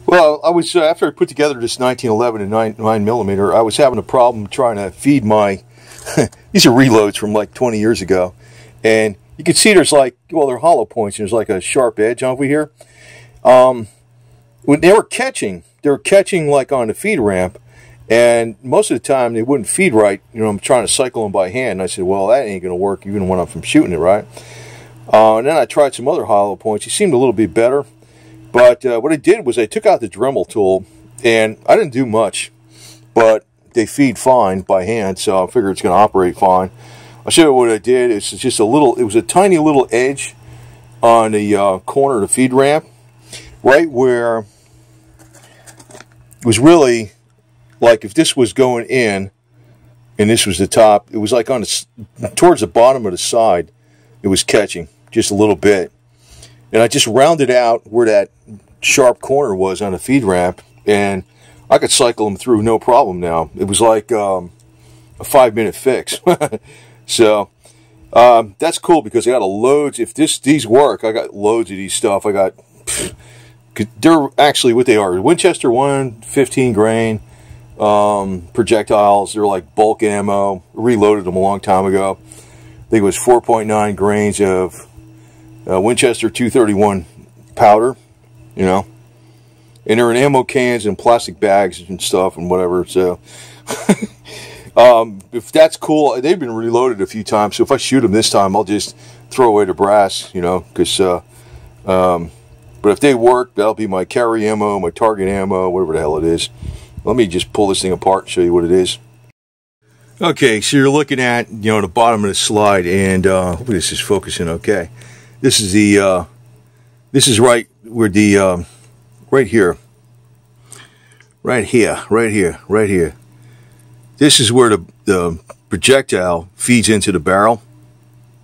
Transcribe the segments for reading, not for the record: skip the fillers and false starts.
Well, I was after I put together this 1911 and 9mm, I was having a problem trying to feed my. These are reloads from like 20 years ago, and you can see there's like, well, they're hollow points. And there's like a sharp edge over here. When they were catching like on the feed ramp, and most of the time they wouldn't feed right. You know, I'm trying to cycle them by hand. And I said, well, that ain't going to work even when I'm shooting it right. And then I tried some other hollow points. It seemed a little bit better. But what I did was I took out the Dremel tool, and I didn't do much, but they feed fine by hand, so I figured it's going to operate fine. I'll show you what I did. It's just a little, it was a tiny little edge on the corner of the feed ramp, right where it was really like if this was going in and this was the top, it was like on the, towards the bottom of the side, it was catching just a little bit. And I just rounded out where that sharp corner was on the feed ramp, and I could cycle them through no problem now. It was like a 5-minute fix. So that's cool because I got a loads. If these work, I got loads of these stuff. I got, they're actually what they are. Winchester 115 grain projectiles. They're like bulk ammo. Reloaded them a long time ago. I think it was 4.9 grains of Winchester 231 powder, you know, and they're in ammo cans and plastic bags and stuff and whatever. So if that's cool, they've been reloaded a few times, so if I shoot them this time, I'll just throw away the brass, you know, because but if they work, that'll be my carry ammo, my target ammo, whatever the hell it is. Let me just pull this thing apart and show you what it is. Okay, so you're looking at, you know, the bottom of the slide, and hopefully this is focusing okay. This is the, this is right where the, right here. This is where the projectile feeds into the barrel.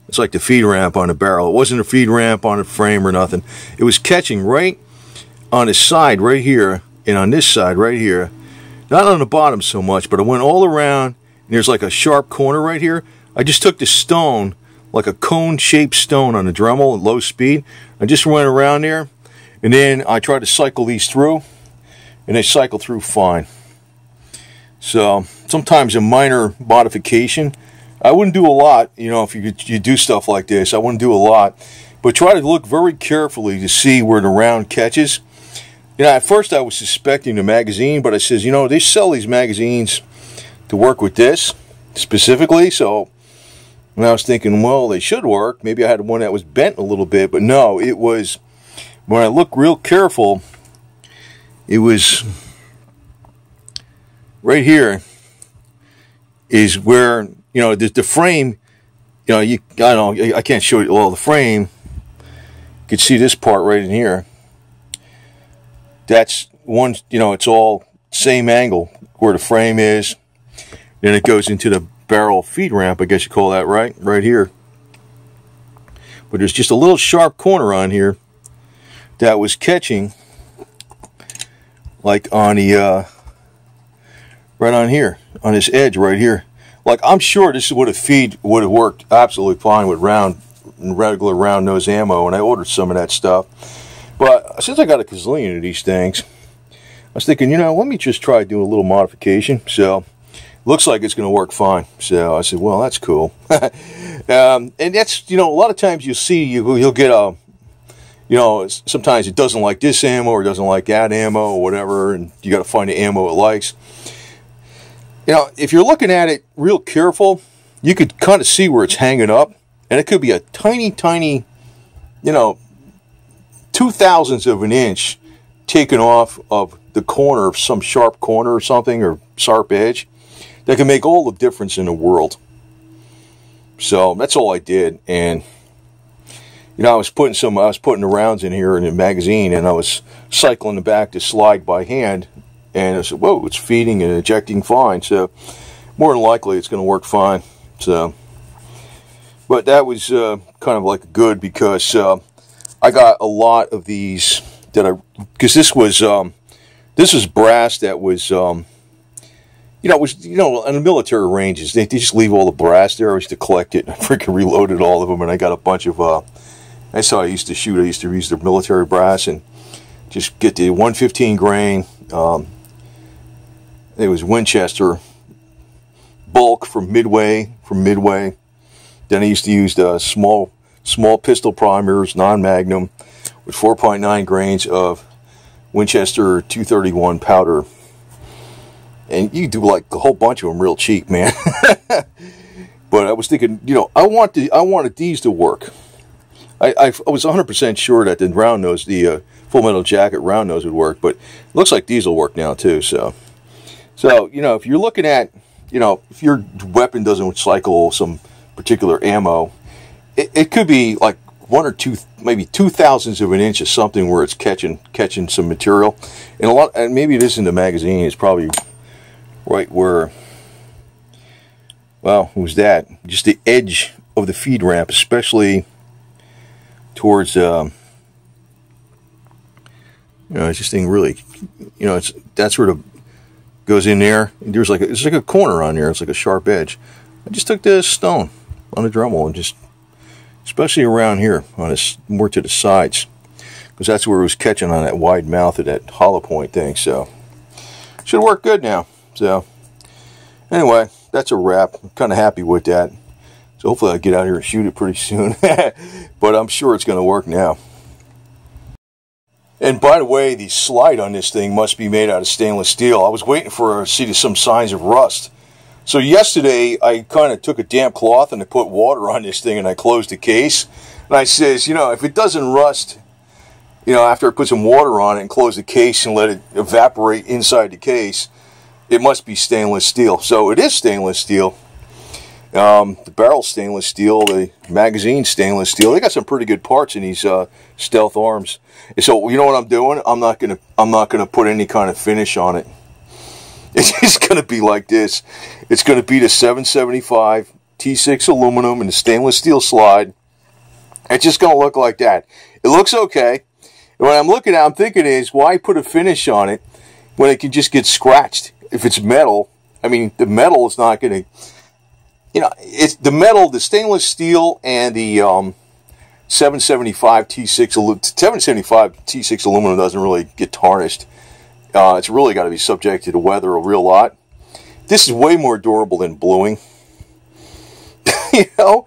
It's like the feed ramp on the barrel. It wasn't a feed ramp on the frame or nothing. It was catching right on the side right here, and on this side right here. Not on the bottom so much, but I went all around, and there's like a sharp corner right here. I just took the stone, like a cone-shaped stone on the Dremel at low speed. I just went around there, and then I tried to cycle these through, and they cycle through fine. So sometimes a minor modification. I wouldn't do a lot, you know, if you do stuff like this. I wouldn't do a lot, but try to look very carefully to see where the round catches. You know, at first I was suspecting the magazine, but I says, you know, they sell these magazines to work with this specifically, so. And I was thinking, well, they should work. Maybe I had one that was bent a little bit, but no, it was, when I look real careful, it was right here is where, you know, the frame, you know, I don't know, I can't show you, well, the frame, you can see this part right in here. That's one, you know, it's all same angle where the frame is. Then it goes into the barrel feed ramp, I guess you call that, right here. But there's just a little sharp corner on here that was catching, like on the right on here, on this edge right here. Like, I'm sure this would have worked absolutely fine with regular round nose ammo, and I ordered some of that stuff. But since I got a gazillion of these things, I was thinking, you know, let me just try doing a little modification. So looks like it's going to work fine. So I said, well, that's cool. And that's, you know, a lot of times you'll see, you'll get a, you know, sometimes it doesn't like this ammo or doesn't like that ammo or whatever, and you got to find the ammo it likes. You know, if you're looking at it real careful, you could kind of see where it's hanging up, and it could be a tiny, tiny, you know, 0.02 of an inch taken off of the corner of some sharp corner or something, or sharp edge. That can make all the difference in the world. So that's all I did, and you know, I was putting the rounds in here in the magazine, and I was cycling the back to slide by hand, and I said, whoa, it's feeding and ejecting fine. So more than likely it's going to work fine. So, but that was kind of like good, because I got a lot of these that because this was brass that was you know, it was, you know, on the military ranges, they just leave all the brass there. I used to collect it. I freaking reloaded all of them, and I got a bunch of, that's how I used to shoot. I used to use the military brass, and Just get the 115 grain. It was Winchester bulk from Midway. Then I used to use the small pistol primers, non-magnum, with 4.9 grains of Winchester 231 powder. And you do like a whole bunch of them real cheap, man. But I was thinking, you know, I wanted these to work. I was 100% sure that the round nose, the Full Metal Jacket round nose would work, but it looks like these will work now too. So you know, if you're looking at, you know, if your weapon doesn't cycle some particular ammo, it could be like 1 or 2, maybe 0.02 of an inch of something where it's catching some material, and maybe it isn't the magazine. It's probably right where, well, who's that? Just the edge of the feed ramp, especially towards, you know, this thing really, you know, that's where the goes in there. There's like it's like a corner on there. It's like a sharp edge. I just took this stone on the Dremel and just, especially around here on this, more to the sides, because that's where it was catching on that wide mouth of that hollow point thing. So should work good now. So anyway, that's a wrap. I'm kind of happy with that. So hopefully I'll get out here and shoot it pretty soon. But I'm sure it's going to work now. And by the way, the slide on this thing must be made out of stainless steel. I was waiting to see some signs of rust. So yesterday, I kind of took a damp cloth and I put water on this thing and I closed the case. And I says, you know, if it doesn't rust, you know, after I put some water on it and close the case and let it evaporate inside the case, it must be stainless steel. So it is stainless steel. The barrel's stainless steel, the magazine's stainless steel. They got some pretty good parts in these Stealth arms. And so you know what I'm doing? I'm not gonna put any kind of finish on it. It's just gonna be like this. It's gonna be the 775 T6 aluminum and the stainless steel slide. It's just gonna look like that. It looks okay. And when I'm looking at it, I'm thinking is, why put a finish on it when it can just get scratched? If it's metal, I mean, the metal is not gonna, you know, it's the metal, the stainless steel, and the 775 T6 aluminum doesn't really get tarnished. It's really got to be subjected to weather a real lot. This is way more durable than bluing. You know,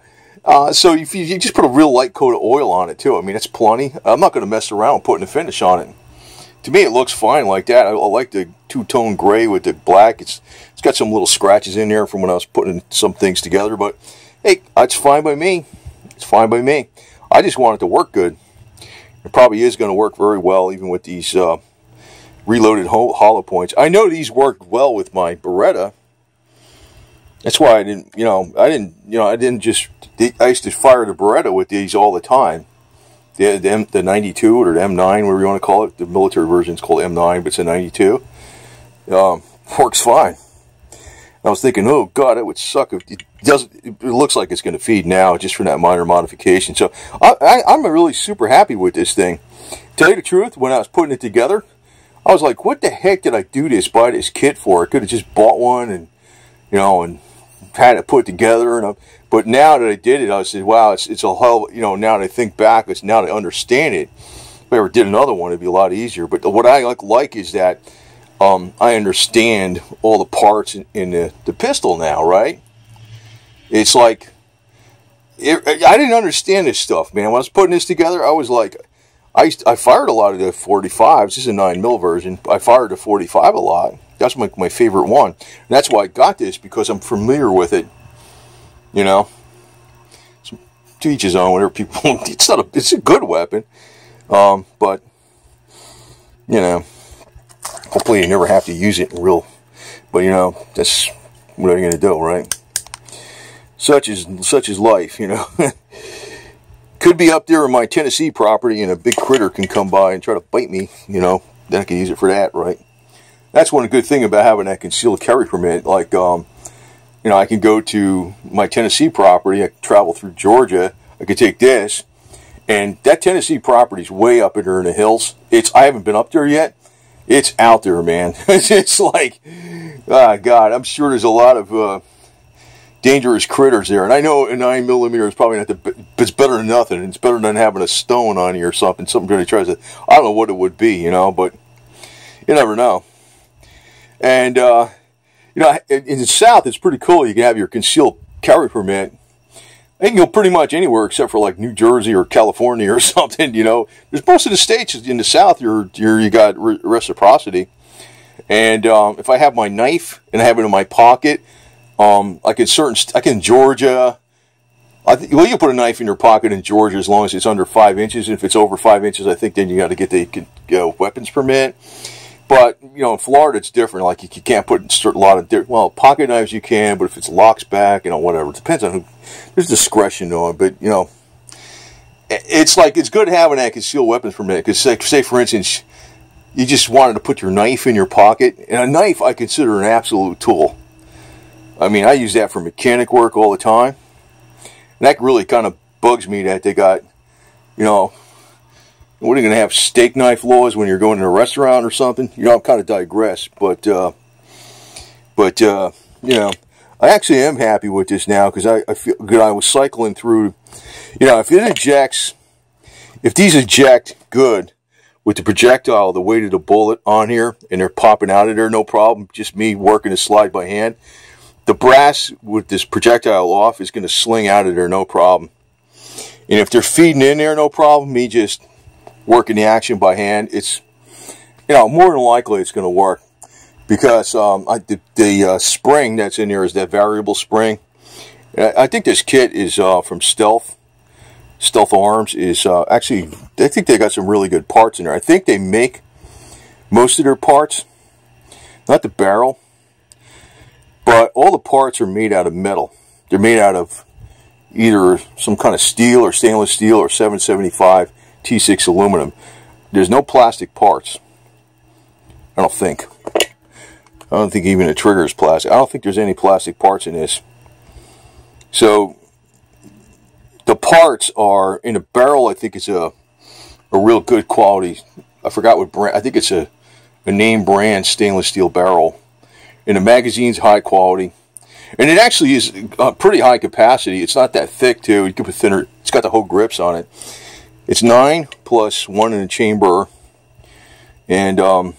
so if you just put a real light coat of oil on it too, I mean, it's plenty. I'm not going to mess around with putting a finish on it. To me, it looks fine like that. I like the two-tone gray with the black. It's got some little scratches in there from when I was putting some things together, but hey, it's fine by me. It's fine by me. I just want it to work good. It probably is going to work very well, even with these reloaded hollow points. I know these worked well with my Beretta. That's why I didn't just. I used to fire the Beretta with these all the time. The 92 or the M9, whatever you want to call it. The military version is called M9, but it's a 92. Works fine. I was thinking, oh God, it would suck if it doesn't. It looks like it's going to feed now, just for that minor modification. So I'm really super happy with this thing. To tell you the truth, when I was putting it together, I was like, what the heck did I buy this kit for? I could have just bought one and, you know, and had it put together. But now that I did it, I said, wow, it's a hell, you know, now that I think back, now that I understand it, if I ever did another one, it'd be a lot easier. But what I like is that I understand all the parts in the pistol now, right? It's like, I didn't understand this stuff, man. When I was putting this together, I was like, I fired a lot of the 45s. This is a 9mm version. I fired the 45 a lot. That's my favorite one. And that's why I got this, because I'm familiar with it. You know, to each his own. Whatever people, it's a good weapon, but you know, hopefully you never have to use it in real. But you know, that's what are you going to do, right? Such is life, you know. Could be up there in my Tennessee property, and a big critter can come by and try to bite me. You know, then I can use it for that, right? That's one good thing about having that concealed carry permit. Like, you know, I can go to my Tennessee property. I can travel through Georgia. I could take this, and that Tennessee property is way up in there in the hills. I haven't been up there yet. It's out there, man. It's like, oh God, I'm sure there's a lot of, dangerous critters there. And I know a 9mm is probably not but it's better than nothing. It's better than having a stone on you or something. Something really tries to, I don't know what it would be, you know, but you never know. And, you know, in the South, it's pretty cool. You can have your concealed carry permit. You can go pretty much anywhere except for like New Jersey or California or something, you know. There's most of the states in the South, you got reciprocity. And if I have my knife and I have it in my pocket, like in Georgia, well, you can put a knife in your pocket in Georgia as long as it's under 5 inches. And if it's over 5 inches, I think then you got to get the weapons permit. But, you know, in Florida, it's different. Like, you can't put a lot of, well, pocket knives you can, but if it's locks back, you know, whatever. It depends on who, there's discretion on it. But, you know, it's like, it's good having that concealed weapons permit. Because, say, for instance, you just wanted to put your knife in your pocket. And a knife, I consider an absolute tool. I mean, I use that for mechanic work all the time. And that really kind of bugs me that they got, you know, what are you going to have, steak knife laws when you're going to a restaurant or something? You know, I'm kind of digress, but you know, I actually am happy with this now because I feel good. I was cycling through, you know, if these eject good with the projectile, the weight of the bullet on here, and they're popping out of there, no problem. Just me working the slide by hand. The brass with this projectile off is going to sling out of there, no problem. And if they're feeding in there, no problem. Me just working the action by hand, it's, you know, more than likely it's going to work because the spring that's in there is that variable spring. I think this kit is from Stealth Arms. Is actually, I think they got some really good parts in there. I think they make most of their parts, not the barrel, but all the parts are made out of metal. They're made out of either some kind of steel or stainless steel or 775 T6 aluminum. There's no plastic parts. I don't think even the trigger is plastic. I don't think there's any plastic parts in this. So the parts are in a barrel. I think it's a real good quality. I forgot what brand. I think it's a name brand stainless steel barrel. And the magazine's high quality. And it actually is pretty high capacity. It's not that thick too. You can put thinner. It's got the whole grips on it. It's 9 plus 1 in the chamber, and I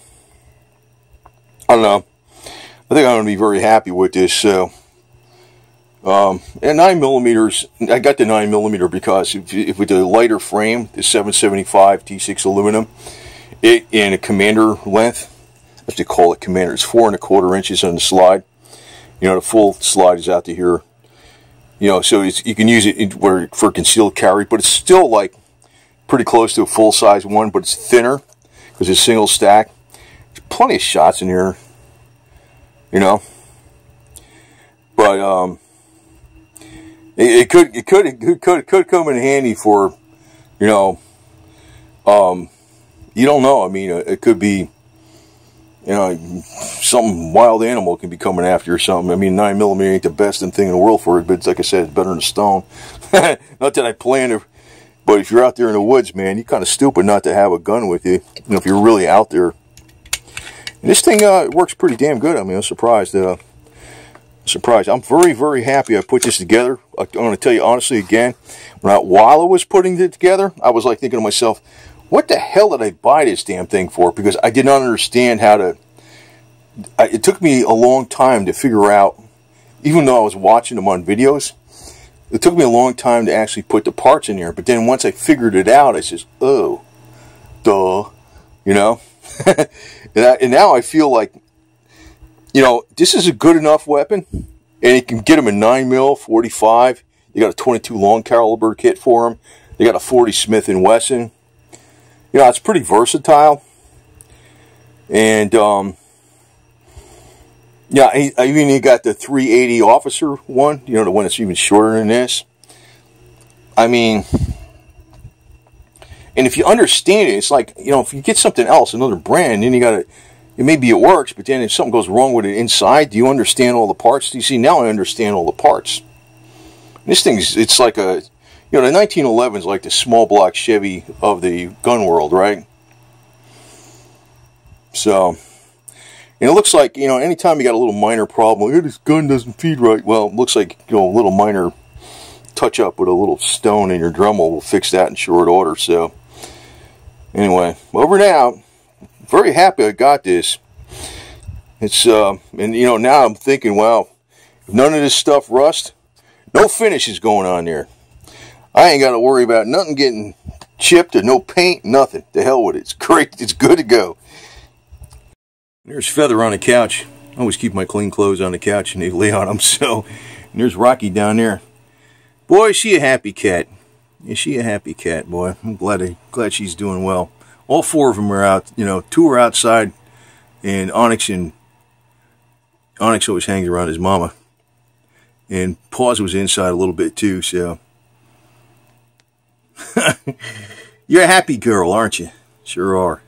don't know. I think I'm going to be very happy with this. So, and 9mm, I got the 9mm because if with the lighter frame, the 775 T6 aluminum, it in a commander length, I have to call it commander. It's 4 1/4 inches on the slide. You know, the full slide is out to here. You know, so you can use it for concealed carry, but it's still like pretty close to a full-size one, but it's thinner because it's single stack. There's plenty of shots in here, you know. But it could come in handy for, you know, you don't know. I mean, it could be, you know, some wild animal can be coming after you or something. I mean, 9mm ain't the best thing in the world for it, but it's, like I said, it's better than a stone. Not that I plan to. But if you're out there in the woods, man, you're kind of stupid not to have a gun with you. You know, if you're really out there. And this thing works pretty damn good. I mean, I'm surprised. I'm very, very happy I put this together. I'm going to tell you honestly again, while I was putting it together, I was like thinking to myself, what the hell did I buy this damn thing for? Because I did not understand how to. It took me a long time to figure out, even though I was watching them on videos. It took me a long time to actually put the parts in here, but then once I figured it out, I says, oh, duh, you know? and now I feel like, you know, this is a good enough weapon, and you can get them in 9mm, 45. You got a 22 long caliber kit for them. They got a 40 Smith & Wesson. You know, it's pretty versatile. And, yeah, I even got the 380 officer one, you know, the one that's even shorter than this. I mean, and if you understand it, it's like, you know, if you get something else, another brand, then you got to, maybe it works, but then if something goes wrong with it inside, do you understand all the parts? Do you see, now I understand all the parts. This thing's, it's like a, you know, the 1911 is like the small block Chevy of the gun world, right? So, And it looks like, you know, anytime you got a little minor problem, like, hey, this gun doesn't feed right. Well, it looks like, you know, a little minor touch up with a little stone in your Dremel will fix that in short order. So anyway, over and out. Very happy I got this. It's and you know, now I'm thinking, wow, if none of this stuff rust, no finishes going on there. I ain't got to worry about nothing getting chipped or no paint, nothing. The hell with it. It's great. It's good to go. There's Feather on the couch. I always keep my clean clothes on the couch and they lay on them. So, and there's Rocky down there. Boy, is she a happy cat. Is she a happy cat, boy. I'm glad she's doing well. All four of them are out. You know, two are outside, and Onyx always hangs around his mama. And Paws was inside a little bit too, so. You're a happy girl, aren't you? Sure are.